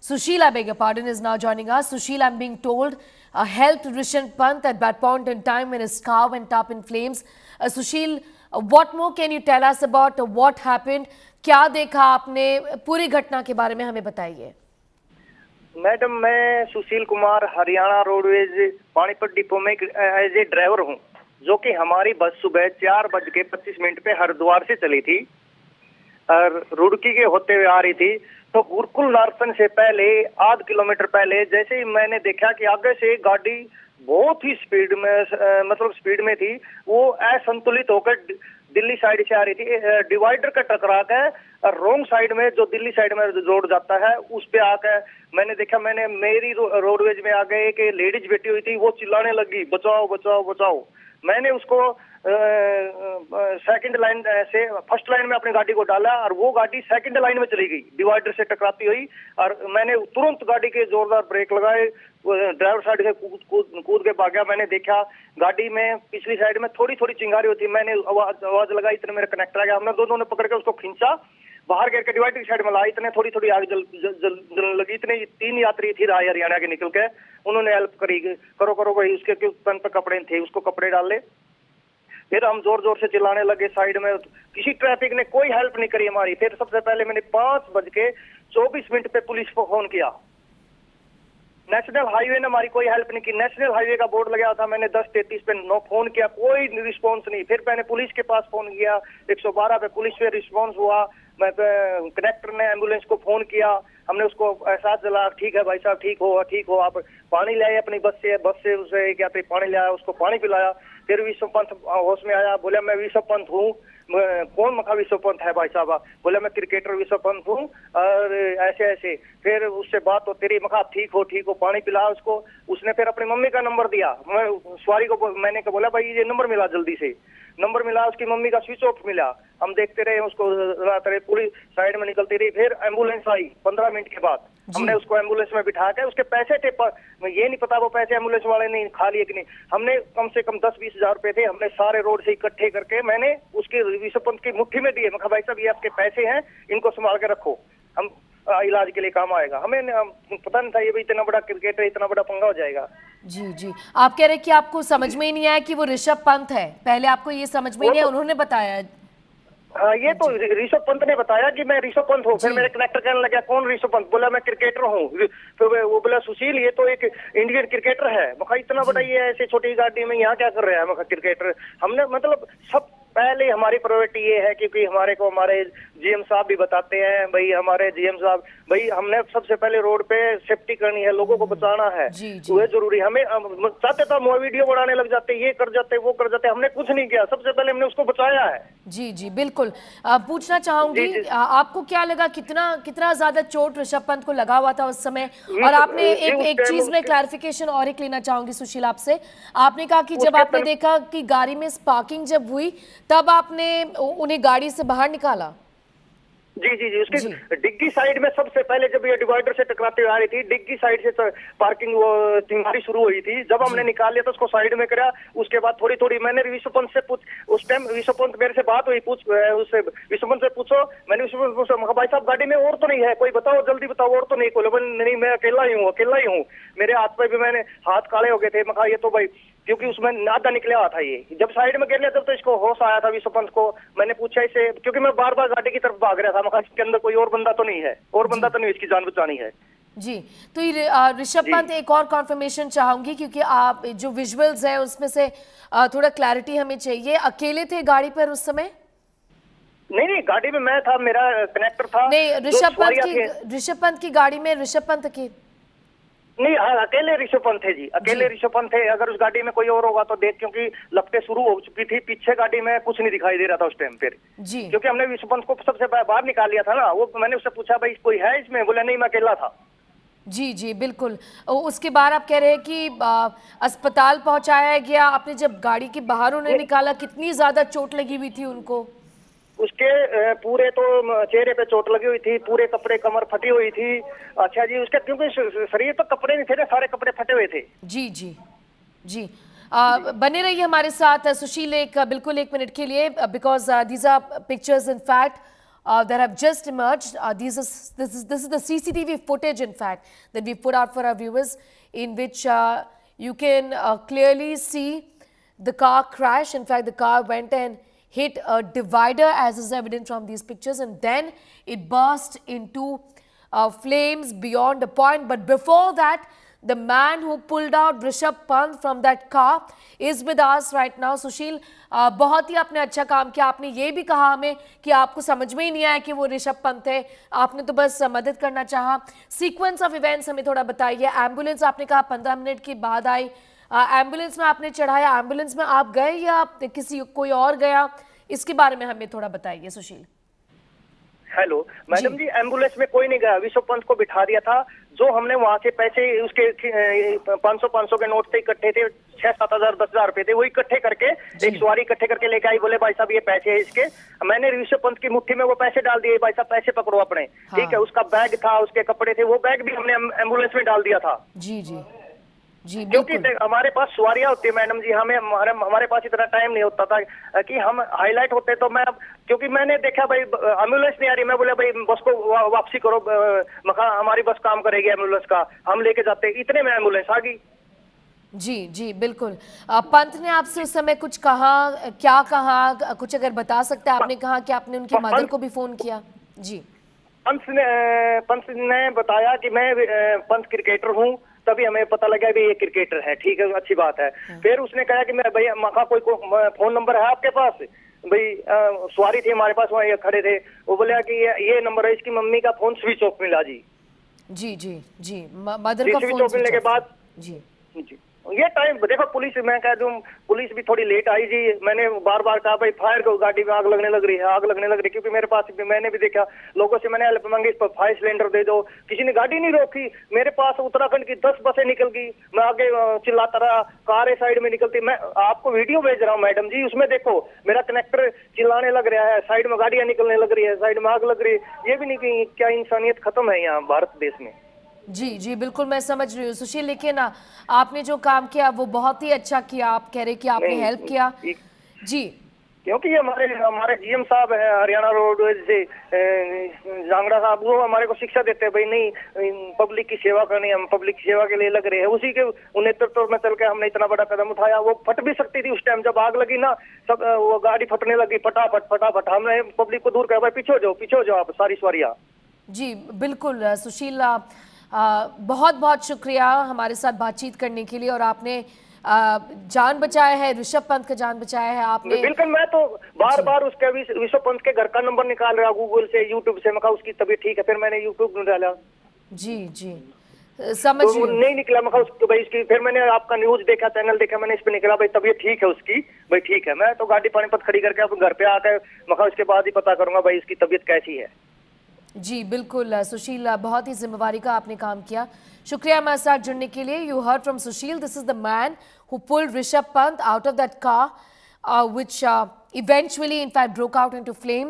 Sushil, I beg your pardon, is now joining us. Sushil, I'm being told, helped Rishabh Pant at that point in time when his car went up in flames. Sushil, what more can you tell us about what happened? क्या देखा आपने? पूरी घटना के बारे में हमें बताइए। मैडम, मैं सुशील कुमार हरियाणा रोडवेज पानीपत डिपो में एज ए ड्राइवर हूँ, जो कि हमारी बस सुबह 4:25 पे हरिद्वार से चली थी और रुड़की के होते हुए आ रही थी। तो गुरुकुल नार्सन से पहले आध किलोमीटर पहले जैसे ही मैंने देखा कि आगे से एक गाड़ी बहुत ही स्पीड में मतलब स्पीड में थी, वो असंतुलित होकर दिल्ली साइड से आ रही थी। डिवाइडर का टकरा के रोंग साइड में जो दिल्ली साइड में रोड जाता है उस पे आकर मैंने देखा, मेरी रोडवेज में आगे एक लेडीज बैठी हुई थी, वो चिल्लाने लगी बचाओ बचाओ बचाओ। मैंने उसको सेकंड लाइन से फर्स्ट लाइन में अपनी गाड़ी को डाला और वो गाड़ी सेकंड लाइन में चली गई डिवाइडर से टकराती हुई। और मैंने तुरंत गाड़ी के जोरदार ब्रेक लगाए, ड्राइवर साइड से कूद के भागा। मैंने देखा गाड़ी में पिछली साइड में थोड़ी थोड़ी चिंगारी होती, मैंने आवाज लगाई, इतने मेरे कनेक्टर आ गया। हमने दोनों ने पकड़ के उसको खींचा, बाहर गिर के डिवाइडर की साइड में ला, इतने थोड़ी थोड़ी आग जलने लगी। इतने 3 यात्री थी राय हरियाणा के निकल के, उन्होंने हेल्प करी, करो करो भाई। उसके तन पे कपड़े थे, उसको कपड़े डाले। फिर हम जोर जोर से चिल्लाने लगे साइड में, किसी ट्रैफिक ने कोई हेल्प नहीं करी हमारी। फिर सबसे पहले मैंने 5:24 पे पुलिस को फोन किया। नेशनल हाईवे ने हमारी कोई हेल्प नहीं की। नेशनल हाईवे का बोर्ड लगा था, मैंने 10:33 पे फोन किया, कोई रिस्पांस नहीं। फिर मैंने पुलिस के पास फोन किया, 112 पे पुलिस पे रिस्पांस हुआ। मैं कनेक्टर ने एम्बुलेंस को फोन किया, हमने उसको एहसास दिला, ठीक है भाई साहब, ठीक हो, आप पानी ले आए अपनी बस से उसे क्या पानी ले आया, उसको पानी पिलाया। फिर विश्व पंत होश में आया, बोला मैं विश्व पंत हूँ। कौन मखा विश्व पंत है भाई साहब? बोला मैं क्रिकेटर विश्व पंत हूँ और ऐसे ऐसे। फिर उससे बात हो तेरी, मखा ठीक हो, पानी पिला उसको। उसने फिर अपनी मम्मी का नंबर दिया, मैं सवारी को मैंने बोला भाई ये नंबर मिला, जल्दी से नंबर मिला। उसकी मम्मी का स्विच ऑफ मिला, हम देखते रहे उसको, पूरी साइड में निकलती रही। फिर एम्बुलेंस आई 15 मिनट के बाद, हमने उसको एम्बुलेंस में बिठा के, उसके पैसे थे ये नहीं पता वो पैसे एम्बुलेंस वाले ने खा लिए कि नहीं। हमने कम से कम 10-20 हजार रुपए थे, हमने सारे रोड से इकट्ठे करके मैंने उसके विश्व पंत की मुट्ठी में दिए। मैं कहा भाई साहब ये आपके पैसे हैं, इनको संभाल के रखो, हम इलाज के लिए काम आएगा। हमें पता नहीं था ये भी इतना बड़ा क्रिकेटर, इतना बड़ा पंगा हो जाएगा। जी, आप कह रहे हैं कि आपको समझ में ही नहीं आया कि वो ऋषभ पंत है? पहले आपको ये समझ में ही नहीं आया, उन्होंने बताया? हाँ, ये तो ऋषभ पंत ने बताया कि मैं ऋषभ पंत हूँ। फिर मेरे कनेक्टर कहने लगा कौन ऋषभ पंत? बोला मैं क्रिकेटर हूँ। फिर वो बोला सुशील ये तो एक इंडियन क्रिकेटर है। मैं इतना बड़ा ये ऐसे छोटी गाड़ी में यहाँ क्या कर रहा है? मैं क्रिकेटर, हमने मतलब सब पहले हमारी प्रायोरिटी ये है, क्योंकि हमारे जीएम साहब भी बताते हैं भाई, हमारे जीएम साहब भाई, हमने सबसे पहले रोड पे सेफ्टी करनी है, लोगों को बचाना है, वो जरूरी। हमें चाहते तो हम वीडियो बनाने लग जाते, ये कर जाते, वो कर जाते, हमने कुछ नहीं किया, सबसे पहले हमने उसको बचाया है। जी बिल्कुल। पूछना चाहूंगी आपको क्या लगा, कितना ज्यादा चोट ऋषभ पंत को लगा हुआ था उस समय? और आपने एक चीज में क्लैरिफिकेशन और एक लेना चाहूंगी सुशील आपसे। आपने कहा कि जब आपने देखा कि गाड़ी में स्पार्किंग जब हुई तब आपने उन्हें गाड़ी से बाहर निकाला? जी, उसकी डिग्गी साइड में सबसे पहले जब ये डिवाइडर से टकराते हुए आ रही थी, डिग्गी साइड से पार्किंग वो चिंगारी शुरू हुई थी। जब हमने निकाल लिया तो उसको साइड में करा। उसके बाद थोड़ी मैंने विश्व पंत से उस टाइम विश्व पंत मेरे से बात हुई, उससे विश्व पंत से पूछो, मैंने विश्व पंत पूछा भाई साहब गाड़ी में और तो नहीं है कोई, बताओ जल्दी बताओ, और तो नहीं कोई? नहीं मैं अकेला ही हूँ। मेरे हाथ पे भी मैंने हाथ काले हो गए थे। मैं ये तो भाई, क्योंकि उसमें आधा निकले हुआ था। ये जब साइड में गिर लिया तब तो इसको होश आया था विश्व पंत को। मैंने पूछा इसे, क्योंकि मैं बार बार गाड़ी की तरफ भाग रहा था, मैं इसके अंदर कोई और बंदा तो नहीं है, इसकी जान बचानी है। जी, तो ऋषभ पंत, एक और कॉन्फर्मेशन चाहूंगी क्योंकि आप जो विजुअल्स हैं उसमें से थोड़ा क्लैरिटी हमें चाहिए। अकेले थे गाड़ी पर उस समय? नहीं, गाड़ी में मैं था, मेरा कनेक्टर था। नहीं, ऋषभ पंत की गाड़ी में ऋषभ पंत की नहीं, अकेले ऋषभ पंत थे जी, अकेले ऋषभ पंत थे। अगर उस गाड़ी में कोई और होगा तो देख, क्योंकि लपटें शुरू हो चुकी थी, पीछे गाड़ी में कुछ नहीं दिखाई दे रहा था उस टाइम। फिर क्योंकि हमने ऋषभ पंत को सबसे बाहर निकाल लिया था ना, वो मैंने उससे पूछा भाई कोई है इसमें? बोला नहीं मैं अकेला था। जी बिल्कुल। उसके बाद आप कह रहे हैं कि अस्पताल पहुंचाया गया, आपने जब गाड़ी के बाहर उन्हें निकाला, कितनी ज्यादा चोट लगी हुई थी उनको? उसके पूरे तो चेहरे पे चोट लगी हुई थी, पूरे कपड़े, कमर फटी हुई थी। अच्छा जी, उसके क्योंकि शरीर तो कपड़े नहीं थे ना, सारे कपड़े फटे हुए थे। जी बने रहिए हमारे साथ सुशील, बिल्कुल 1 मिनट के लिए, because these are pictures in fact that have just emerged. This is the CCTV footage, in fact, that we put out for our viewers, in which you can clearly see the car crash. In fact, the car went and hit a divider, as is evident from these pictures, and then it burst into flames beyond a point. But before that, the man who pulled out Rishabh Pant from that car is with us right now. सुशील, बहुत ही आपने अच्छा काम किया. आपने ये भी कहा हमें कि आपको समझ में ही नहीं आया कि वो ऋषभ पंत है, आपने तो बस मदद करना चाहा. सीक्वेंस ऑफ इवेंट्स हमें थोड़ा बताइए. एम्बुलेंस आपने कहा 15 मिनट के बाद आई. एम्बुलेंस में आपने चढ़ाया, एम्बुलेंस में आप गए या किसी कोई और गया, इसके बारे में हमें थोड़ा बताइए सुशील. हेलो मैडम जी, एम्बुलेंस में कोई नहीं गया. ऋषभ पंत को बिठा दिया था. जो हमने वहां से पैसे उसके 500 के नोट से इकट्ठे थे, 6-7 हजार 10 हजार रुपए थे, वो इकट्ठे करके एक सवारी इकट्ठे करके लेके आई. बोले भाई साहब ये पैसे है इसके. मैंने ऋषभ पंत की मुट्ठी में वो पैसे डाल दिए. भाई साहब पैसे पकड़ो अपने. ठीक है, उसका बैग था, उसके कपड़े थे, वो बैग भी हमने एम्बुलेंस में डाल दिया था. जी जी जी, क्योंकि हमारे पास सवारियां होती है मैडम जी, हमारे पास इतना टाइम नहीं होता था कि हम हाईलाइट होते. तो मैं, क्योंकि मैंने देखा भाई एम्बुलेंस नहीं आ रही, मैं बोला भाई बस को वापसी करो, हमारी बस काम करेगी एम्बुलेंस का, हम लेके जाते. इतने में एम्बुलेंस आ गई. जी जी बिल्कुल. पंत ने आपसे उस समय कुछ कहा, क्या कहा, कुछ अगर बता सकते हैं. आपने कहा कि आपने उनकी मदर को भी फोन किया. जी, पंत ने बताया कि मैं पंत क्रिकेटर हूँ, तभी हमें पता लगा कि ये क्रिकेटर है. ठीक है, अच्छी बात है. फिर उसने कहा कि मैं भैया मखा कोई फोन नंबर है आपके पास? भाई सवारी थी हमारे पास, वहाँ खड़े थे. वो बोला कि ये नंबर है, इसकी मम्मी का फोन स्विच ऑफ मिला जी. जी जी जी, मदर का स्विच ऑफ मिलने के बाद जी जी ये टाइम देखो, पुलिस, मैं कह दूं पुलिस भी थोड़ी लेट आई जी. मैंने बार बार कहा भाई फायर को, गाड़ी में आग लगने लग रही है, आग लगने लग रही है. क्योंकि मेरे पास मैंने भी देखा लोगों से, मैंने हेल्प मांगी, फायर सिलेंडर दे दो. किसी ने गाड़ी नहीं रोकी. मेरे पास उत्तराखंड की 10 बसें निकल गई. मैं आगे चिल्लाता रहा, कार साइड में निकलती. मैं आपको वीडियो भेज रहा हूँ मैडम जी, उसमें देखो मेरा कनेक्टर चिल्लाने लग रहा है, साइड में गाड़ियां निकलने लग रही है, साइड में आग लग रही है. ये भी नहीं कि क्या इंसानियत खत्म है यहाँ भारत देश में. जी जी बिल्कुल, मैं समझ रही हूँ सुशील. लेकिन आपने जो काम किया वो बहुत ही अच्छा किया. आप कह रहे कि आपने हेल्प किया. जी, क्योंकि ये हमारे जीएम साहब है हरियाणा रोड से, जांगड़ा साहब, वो हमारे को शिक्षा देते हैं भाई नहीं पब्लिक की सेवा करनी, हम पब्लिक की सेवा के लिए लग रहे हैं. उसी के नेतृत्व में चल के हमने इतना बड़ा कदम उठाया. वो फट भी सकती थी उस टाइम, जब आग लगी ना, सब वो गाड़ी फटने लगी फटाफट फटाफट. हमने पब्लिक को दूर कर, भाई पीछे हो जाओ आप सारी सवारियां. जी बिल्कुल सुशील, बहुत बहुत शुक्रिया हमारे साथ बातचीत करने के लिए. और आपने जान बचाया है, ऋषभ पंत का जान बचाया है आपने. बिल्कुल. मैं तो बार बार उसके ऋषभ पंत के घर का नंबर निकाल रहा गूगल से, यूट्यूब से. मैं कहा उसकी तबीयत ठीक है, फिर मैंने यूट्यूब में डाला. जी जी, समझ तो नहीं निकला. मैं कहा भाई इसकी, फिर मैंने आपका न्यूज देखा, चैनल देखा, मैंने इस पे निकला भाई तबीयत ठीक है उसकी. भाई ठीक है. मैं तो गाड़ी पानीपत खड़ी करके अब घर पे आकर मैं कहा उसके बाद ही पता करूंगा भाई इसकी तबीयत कैसी है. जी बिल्कुल सुशील, बहुत ही जिम्मेवारी का आपने काम किया. शुक्रिया हमारे साथ जुड़ने के लिए. You heard from Sushil. This is the man who pulled Rishabh Pant out of that car which eventually in fact broke out into flames.